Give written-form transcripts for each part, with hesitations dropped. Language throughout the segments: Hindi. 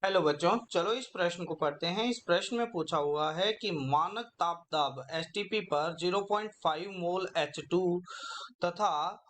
हेलो बच्चों, चलो इस प्रश्न को पढ़ते हैं। इस प्रश्न में पूछा हुआ है कि मानक ताप दाब एसटीपी पर 0.5 मोल H2 तथा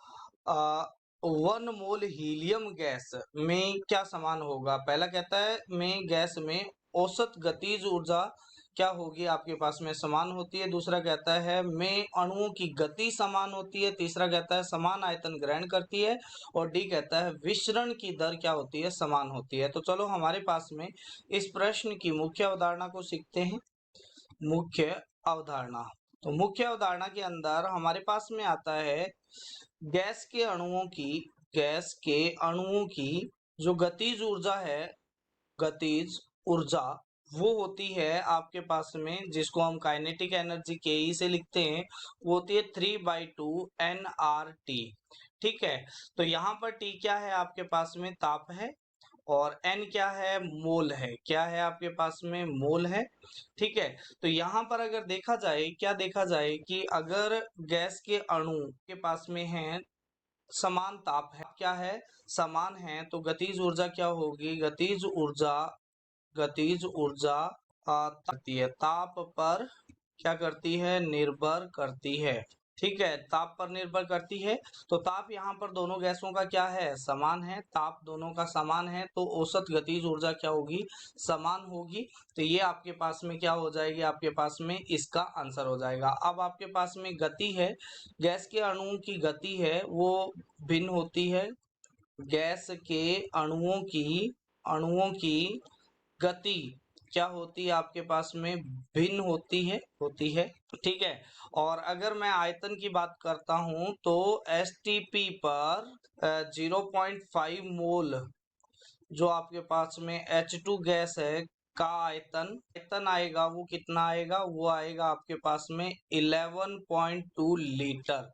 1 मोल हीलियम गैस में क्या समान होगा। पहला कहता है में गैस में औसत गतिज ऊर्जा क्या होगी, आपके पास में समान होती है। दूसरा कहता है में अणुओं की गति समान होती है। तीसरा कहता है समान आयतन ग्रहण करती है। और डी कहता है विसरण की दर क्या होती है, समान होती है। तो चलो हमारे पास में इस प्रश्न की मुख्य अवधारणा को सीखते हैं। मुख्य अवधारणा, तो मुख्य अवधारणा के अंदर हमारे पास में आता है गैस के अणुओं की जो गतिज ऊर्जा है, गतिज ऊर्जा वो होती है आपके पास में, जिसको हम काइनेटिक एनर्जी के ई से लिखते हैं, वो होती है 3/2 nRT। ठीक है, तो यहाँ पर टी क्या है, आपके पास में ताप है, और एन क्या है, मोल है। क्या है आपके पास में, मोल है। ठीक है, तो यहाँ पर अगर देखा जाए, क्या देखा जाए कि अगर गैस के अणु के पास में है, समान ताप है, क्या है, समान है, तो गतिज ऊर्जा क्या होगी, गतिज ऊर्जा करती है ताप पर, क्या करती है, निर्भर करती है। ठीक है, ताप पर निर्भर करती है। तो ताप यहाँ पर दोनों गैसों का क्या है, समान है। ताप दोनों का समान है, तो औसत गतिज ऊर्जा क्या होगी, समान होगी। तो ये आपके पास में क्या हो जाएगी, आपके पास में इसका आंसर हो जाएगा। अब आपके पास में गति है, गैस के अणुओं की गति है वो भिन्न होती है। गैस के अणुओं की गति क्या होती है, आपके पास में भिन्न होती है। ठीक है, और अगर मैं आयतन की बात करता हूं तो एसटीपी पर 0.5 मोल जो आपके पास में H2 गैस है का आयतन आएगा, वो कितना आएगा, वो आएगा आपके पास में 11.2 लीटर।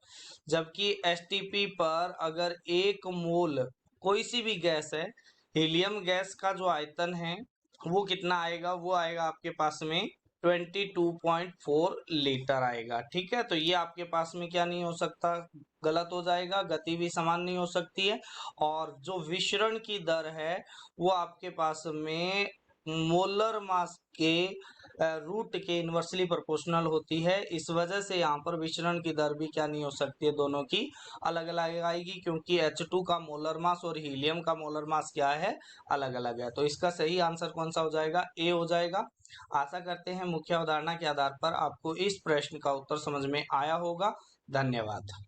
जबकि एसटीपी पर अगर 1 मोल कोई सी भी गैस है, हीलियम गैस का जो आयतन है वो कितना आएगा, वो आएगा आपके पास में 22.4 लीटर आएगा। ठीक है, तो ये आपके पास में क्या नहीं हो सकता, गलत हो जाएगा, गति भी समान नहीं हो सकती है। और जो विसरण की दर है वो आपके पास में मोलर मास के रूट के इनवर्सली प्रोपोर्शनल होती है। इस वजह से यहाँ पर विचरण की दर भी क्या नहीं हो सकती है, दोनों की अलग अलग आएगी, क्योंकि H2 का मोलर मास और हीलियम का मोलर मास क्या है, अलग अलग है। तो इसका सही आंसर कौन सा हो जाएगा, ए हो जाएगा। आशा करते हैं मुख्य अवधारणा के आधार पर आपको इस प्रश्न का उत्तर समझ में आया होगा। धन्यवाद।